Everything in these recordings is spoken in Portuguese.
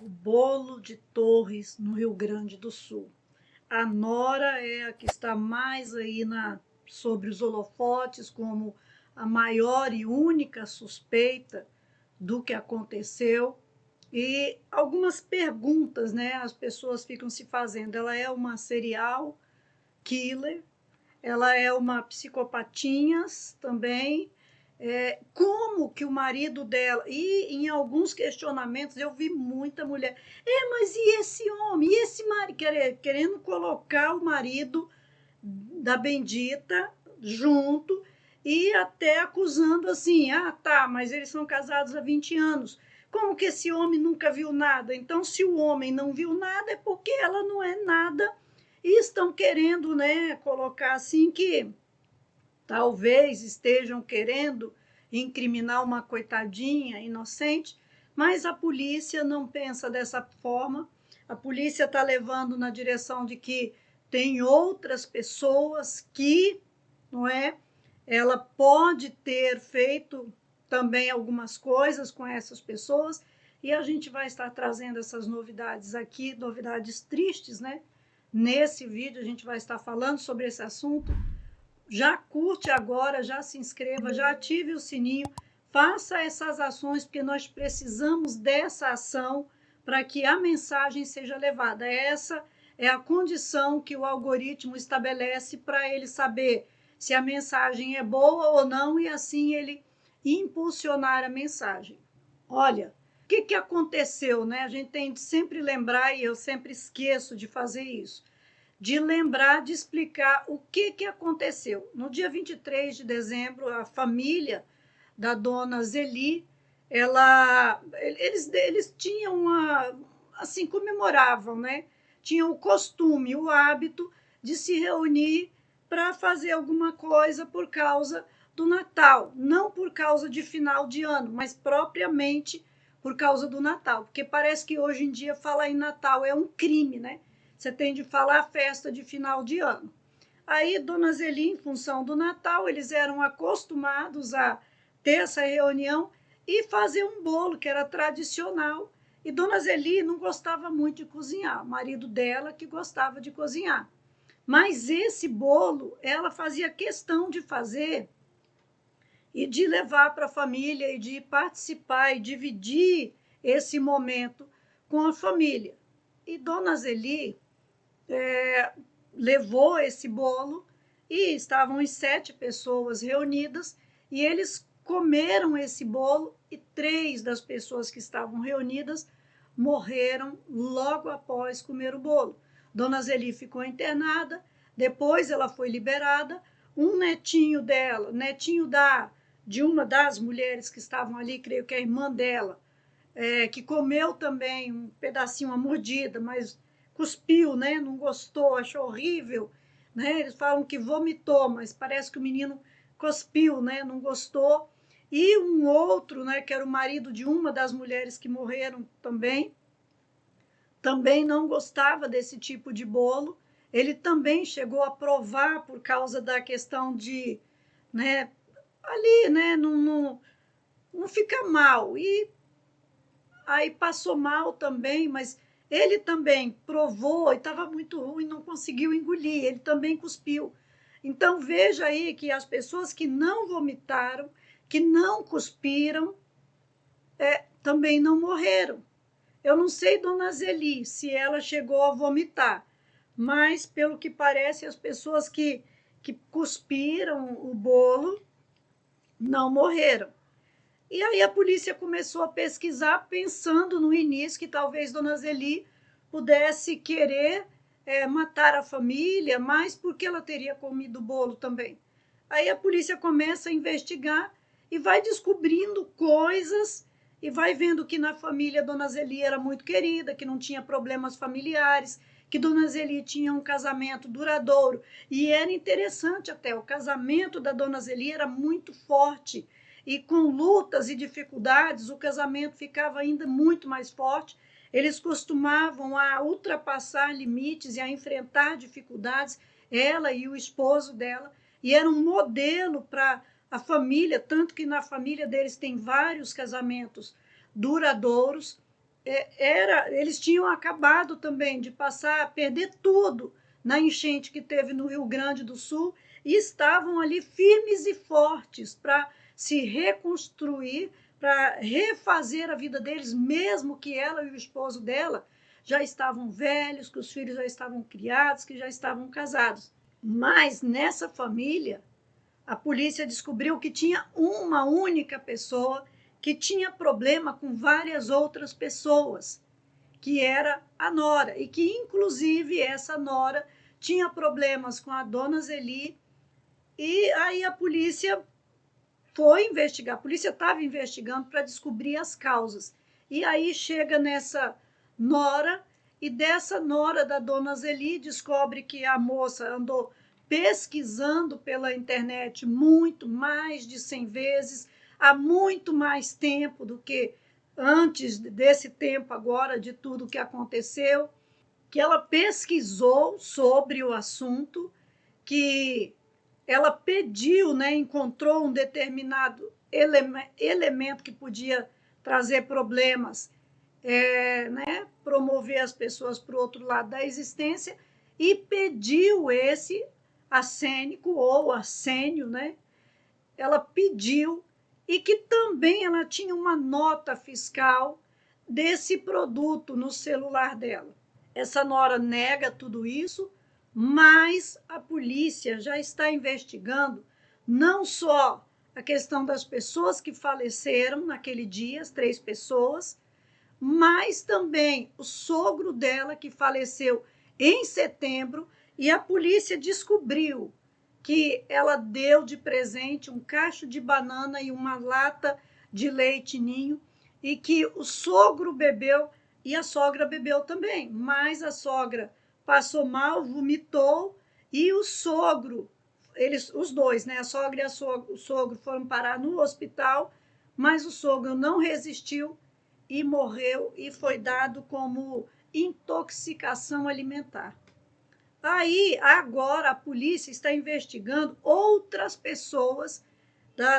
Bolo de Torres, no Rio Grande do Sul. A nora é a que está mais aí sobre os holofotes como a maior e única suspeita do que aconteceu. E algumas perguntas, né, as pessoas ficam se fazendo. Ela é uma serial killer, ela é uma psicopatinhas também. Como que o marido dela... E em alguns questionamentos eu vi muita mulher... mas e esse homem? E esse marido? Querendo colocar o marido da bendita junto e até acusando assim, tá, mas eles são casados há 20 anos. Como que esse homem nunca viu nada? Então, se o homem não viu nada, é porque ela não é nada. E estão querendo, né, colocar assim que talvez estejam querendo incriminar uma coitadinha inocente, mas a polícia não pensa dessa forma. A polícia está levando na direção de que tem outras pessoas que, não é? Ela pode ter feito também algumas coisas com essas pessoas, e a gente vai estar trazendo essas novidades aqui, novidades tristes, né? Nesse vídeo a gente vai estar falando sobre esse assunto. Já curte agora, já se inscreva, já ative o sininho, faça essas ações, porque nós precisamos dessa ação para que a mensagem seja levada. Essa é a condição que o algoritmo estabelece para ele saber se a mensagem é boa ou não e assim ele impulsionar a mensagem. Olha, o que aconteceu, né? A gente tem de sempre lembrar, e eu sempre esqueço de fazer isso, de lembrar, de explicar o que aconteceu. No dia 23 de dezembro, a família da dona Zeli, eles tinham assim, comemoravam, né? Tinham o costume, o hábito de se reunir para fazer alguma coisa por causa do Natal, não por causa de final de ano, mas propriamente por causa do Natal, porque parece que hoje em dia falar em Natal é um crime, né? Você tem de falar festa de final de ano. Aí, dona Zeli, em função do Natal, eles eram acostumados a ter essa reunião e fazer um bolo que era tradicional. E dona Zeli não gostava muito de cozinhar, o marido dela que gostava de cozinhar. Mas esse bolo ela fazia questão de fazer e de levar para a família e de participar e dividir esse momento com a família. E dona Zeli levou esse bolo e estavam as 7 pessoas reunidas e eles comeram esse bolo e 3 das pessoas que estavam reunidas morreram logo após comer o bolo. Dona Zeli ficou internada, depois ela foi liberada, um netinho dela, de uma das mulheres que estavam ali, creio que é a irmã dela, que comeu também um pedacinho, uma mordida, mas cuspiu, né? Não gostou, achou horrível, né? Eles falam que vomitou, mas parece que o menino cuspiu, né? Não gostou. E um outro, né, que era o marido de uma das mulheres que morreram também não gostava desse tipo de bolo. Ele também chegou a provar por causa da questão de, né, ali, né, não fica mal. E aí passou mal também, mas ele também provou e estava muito ruim, não conseguiu engolir, ele também cuspiu. Então veja aí que as pessoas que não vomitaram, que não cuspiram, também não morreram. Eu não sei, dona Zeli, se ela chegou a vomitar, mas pelo que parece, as pessoas que cuspiram o bolo não morreram. E aí a polícia começou a pesquisar, pensando no início que talvez dona Zeli pudesse querer matar a família, mas porque ela teria comido o bolo também. Aí a polícia começa a investigar e vai descobrindo coisas e vai vendo que na família dona Zeli era muito querida, que não tinha problemas familiares, que dona Zeli tinha um casamento duradouro. E era interessante até, o casamento da dona Zeli era muito forte, e com lutas e dificuldades, o casamento ficava ainda muito mais forte. Eles costumavam a ultrapassar limites e a enfrentar dificuldades, ela e o esposo dela, e era um modelo para a família, tanto que na família deles tem vários casamentos duradouros. eles tinham acabado também de passar a perder tudo na enchente que teve no Rio Grande do Sul e estavam ali firmes e fortes para se reconstruir, para refazer a vida deles, mesmo que ela e o esposo dela já estavam velhos, que os filhos já estavam criados, que já estavam casados. Mas nessa família, a polícia descobriu que tinha uma única pessoa que tinha problema com várias outras pessoas, que era a nora, e que, inclusive, essa nora tinha problemas com a dona Zeli, e aí a polícia foi investigar, a polícia estava investigando para descobrir as causas. E aí chega nessa nora, e dessa nora da dona Zeli descobre que a moça andou pesquisando pela internet muito mais de 100 vezes, há muito mais tempo do que antes desse tempo agora, de tudo que aconteceu, que ela pesquisou sobre o assunto, que ela pediu, né, encontrou um determinado elemento que podia trazer problemas, né, promover as pessoas para o outro lado da existência, e pediu esse arsênico ou arsênio, né? Ela pediu, e que também ela tinha uma nota fiscal desse produto no celular dela. Essa nora nega tudo isso, mas a polícia já está investigando não só a questão das pessoas que faleceram naquele dia, as 3 pessoas, mas também o sogro dela, que faleceu em setembro, e a polícia descobriu que ela deu de presente um cacho de banana e uma lata de leite ninho, e que o sogro bebeu e a sogra bebeu também, mas a sogra passou mal, vomitou, e o sogro, os dois, né, a sogra e o sogro foram parar no hospital, mas o sogro não resistiu e morreu, e foi dado como intoxicação alimentar. Aí, agora, a polícia está investigando outras pessoas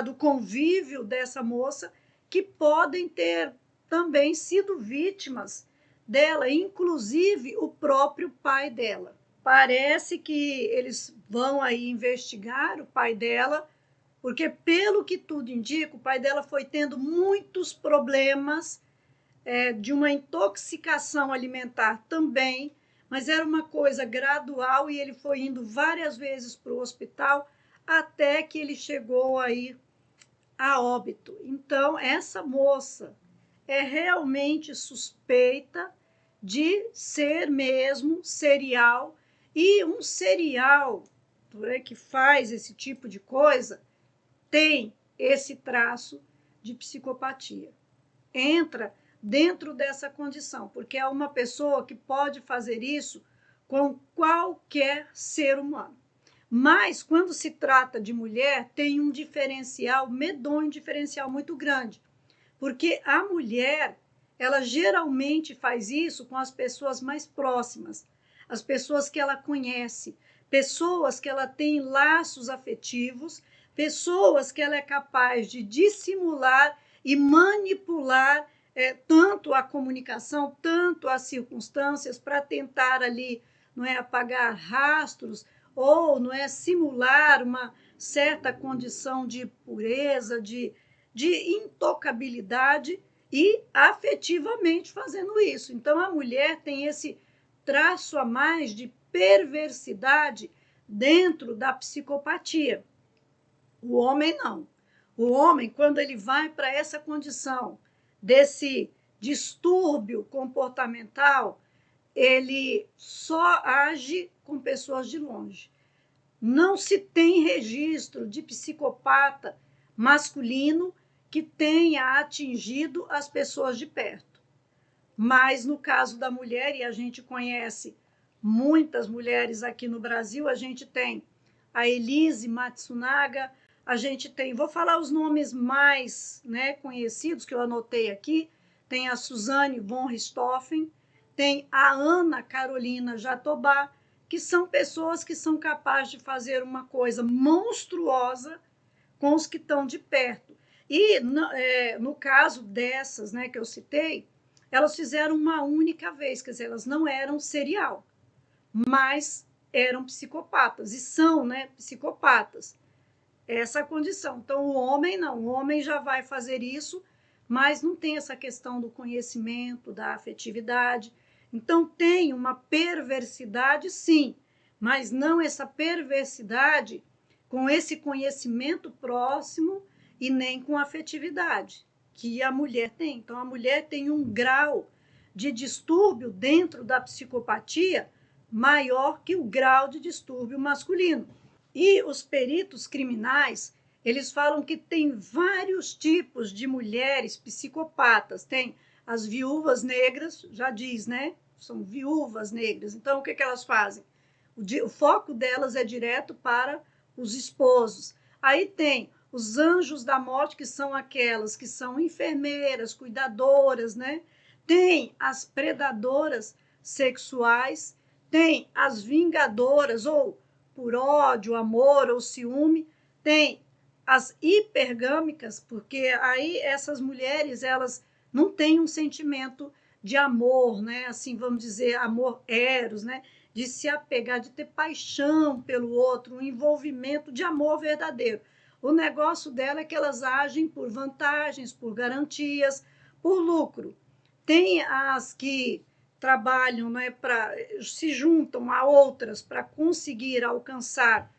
do convívio dessa moça que podem ter também sido vítimas dela, inclusive o próprio pai dela. Parece que eles vão aí investigar o pai dela, porque, pelo que tudo indica, o pai dela foi tendo muitos problemas de uma intoxicação alimentar também, mas era uma coisa gradual, e ele foi indo várias vezes para o hospital até que ele chegou aí a óbito. Então, essa moça é realmente suspeita de ser mesmo serial, e um serial, né, que faz esse tipo de coisa tem esse traço de psicopatia. Entra dentro dessa condição, porque é uma pessoa que pode fazer isso com qualquer ser humano. Mas, quando se trata de mulher, tem um diferencial medonho, um diferencial muito grande, porque a mulher, ela geralmente faz isso com as pessoas mais próximas, as pessoas que ela conhece, pessoas que ela tem laços afetivos, pessoas que ela é capaz de dissimular e manipular tanto a comunicação, tanto as circunstâncias, para tentar ali, não é, apagar rastros, ou não é, simular uma certa condição de pureza, de intocabilidade, e afetivamente fazendo isso. Então, a mulher tem esse traço a mais de perversidade dentro da psicopatia. O homem não. O homem, quando ele vai para essa condição desse distúrbio comportamental, ele só age com pessoas de longe. Não se tem registro de psicopata masculino que tenha atingido as pessoas de perto. Mas no caso da mulher, e a gente conhece muitas mulheres aqui no Brasil, a gente tem a Elise Matsunaga, a gente tem, vou falar os nomes mais, né, conhecidos que eu anotei aqui, tem a Suzane von Richthofen, tem a Ana Carolina Jatobá, que são pessoas que são capazes de fazer uma coisa monstruosa com os que estão de perto. E no caso dessas, né, que eu citei, elas fizeram uma única vez, quer dizer, elas não eram serial, mas eram psicopatas, e são, né, psicopatas. Essa é a condição. Então, o homem não, o homem já vai fazer isso, mas não tem essa questão do conhecimento, da afetividade. Então, tem uma perversidade, sim, mas não essa perversidade com esse conhecimento próximo e nem com afetividade que a mulher tem. Então, a mulher tem um grau de distúrbio dentro da psicopatia maior que o grau de distúrbio masculino. E os peritos criminais, eles falam que tem vários tipos de mulheres psicopatas. Tem as viúvas negras, já diz, né? São viúvas negras. Então, o que elas fazem? O foco delas é direto para os esposos. Aí tem os anjos da morte, que são aquelas que são enfermeiras, cuidadoras, né? Tem as predadoras sexuais, tem as vingadoras, ou por ódio, amor ou ciúme, tem as hipergâmicas, porque aí essas mulheres, elas não têm um sentimento de amor, né? Assim, vamos dizer, amor eros, né? De se apegar, de ter paixão pelo outro, um envolvimento de amor verdadeiro. O negócio dela é que elas agem por vantagens, por garantias, por lucro. Tem as que trabalham, né, se juntam a outras para conseguir alcançar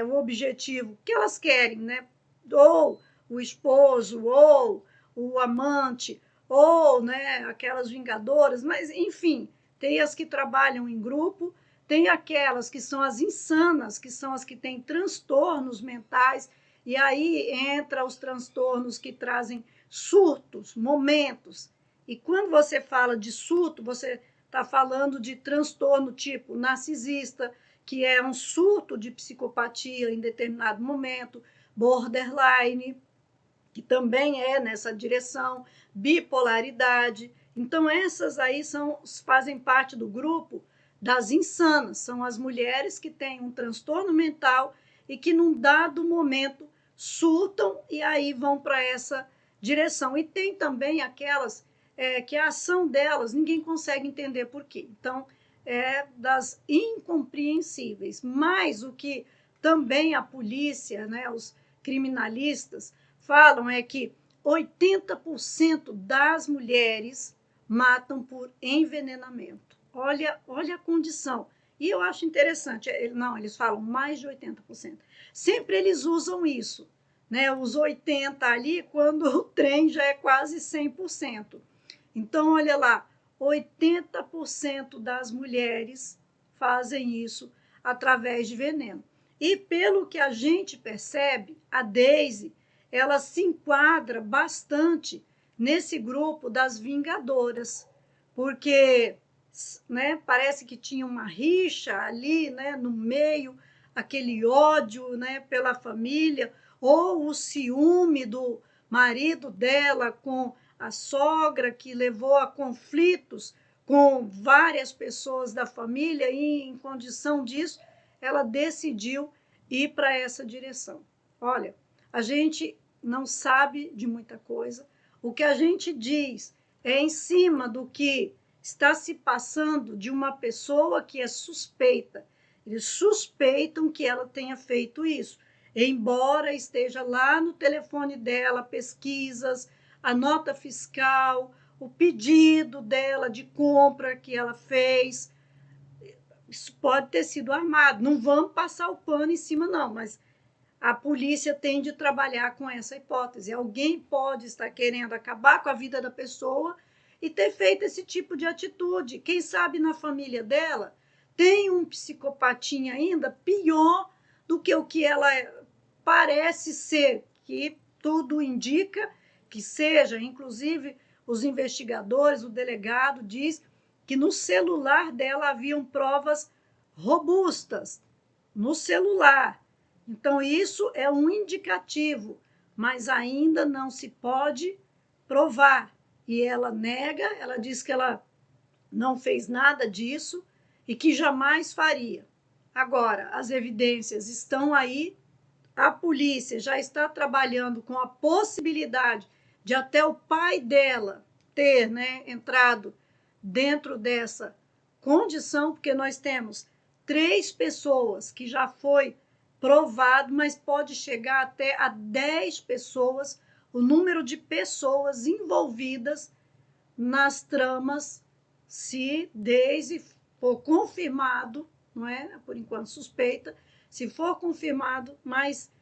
o objetivo que elas querem, né? Ou o esposo, ou o amante, ou, né, aquelas vingadoras, mas enfim, tem as que trabalham em grupo, tem aquelas que são as insanas, que são as que têm transtornos mentais, e aí entra os transtornos que trazem surtos, momentos. E quando você fala de surto, você está falando de transtorno tipo narcisista, que é um surto de psicopatia em determinado momento, borderline, que também é nessa direção, bipolaridade. Então, essas aí fazem parte do grupo das insanas, são as mulheres que têm um transtorno mental e que, num dado momento, surtam e aí vão para essa direção. E tem também aquelas que a ação delas ninguém consegue entender por quê. Então, é das incompreensíveis. Mas o que também a polícia, né, os criminalistas, falam é que 80% das mulheres matam por envenenamento. Olha a condição. E eu acho interessante, não, eles falam mais de 80%. Sempre eles usam isso, né? Os 80% ali, quando o trem já é quase 100%. Então, olha lá, 80% das mulheres fazem isso através de veneno. E pelo que a gente percebe, a Daisy, ela se enquadra bastante nesse grupo das vingadoras, porque, né, parece que tinha uma rixa ali, né, no meio, aquele ódio, né, pela família, ou o ciúme do marido dela com a sogra, que levou a conflitos com várias pessoas da família, e em condição disso, ela decidiu ir para essa direção. Olha, a gente não sabe de muita coisa. O que a gente diz é em cima do que está se passando de uma pessoa que é suspeita. Eles suspeitam que ela tenha feito isso, embora esteja lá no telefone dela pesquisas, a nota fiscal, o pedido dela de compra que ela fez. Isso pode ter sido armado. Não vamos passar o pano em cima, não, mas a polícia tem de trabalhar com essa hipótese. Alguém pode estar querendo acabar com a vida da pessoa e ter feito esse tipo de atitude. Quem sabe na família dela tem um psicopatinha ainda pior do que o que ela parece ser, que tudo indica que seja. Inclusive, os investigadores, o delegado diz que no celular dela haviam provas robustas, no celular. Então, isso é um indicativo, mas ainda não se pode provar. E ela nega, ela diz que ela não fez nada disso e que jamais faria. Agora, as evidências estão aí, a polícia já está trabalhando com a possibilidade de até o pai dela ter, né, entrado dentro dessa condição, porque nós temos 3 pessoas que já foi provado, mas pode chegar até a 10 pessoas, o número de pessoas envolvidas nas tramas, se desde for confirmado, não é? Por enquanto suspeita, se for confirmado, mas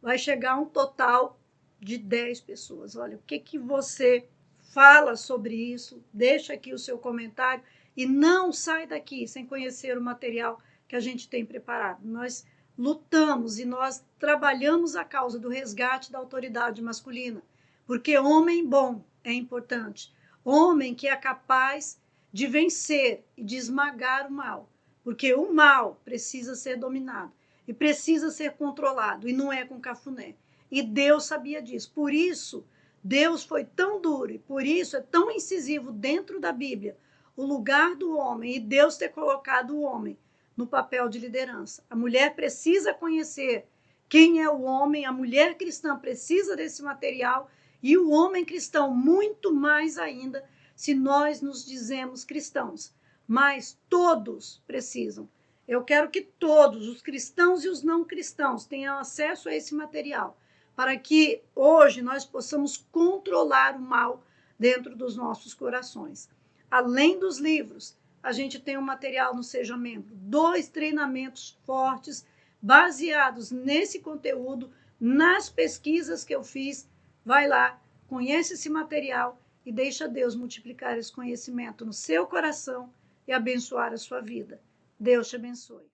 vai chegar a um total de 10 pessoas. Olha, o que você fala sobre isso? Deixa aqui o seu comentário e não sai daqui sem conhecer o material que a gente tem preparado. Nós lutamos e nós trabalhamos a causa do resgate da autoridade masculina, porque homem bom é importante, homem que é capaz de vencer e de esmagar o mal, porque o mal precisa ser dominado e precisa ser controlado, e não é com cafuné. E Deus sabia disso. Por isso, Deus foi tão duro e por isso é tão incisivo dentro da Bíblia o lugar do homem e Deus ter colocado o homem no papel de liderança. A mulher precisa conhecer quem é o homem, a mulher cristã precisa desse material e o homem cristão muito mais ainda, se nós nos dizemos cristãos. Mas todos precisam. Eu quero que todos, os cristãos e os não cristãos, tenham acesso a esse material, para que hoje nós possamos controlar o mal dentro dos nossos corações. Além dos livros, a gente tem um material no Seja Membro, 2 treinamentos fortes, baseados nesse conteúdo, nas pesquisas que eu fiz. Vai lá, conhece esse material e deixa Deus multiplicar esse conhecimento no seu coração e abençoar a sua vida. Deus te abençoe.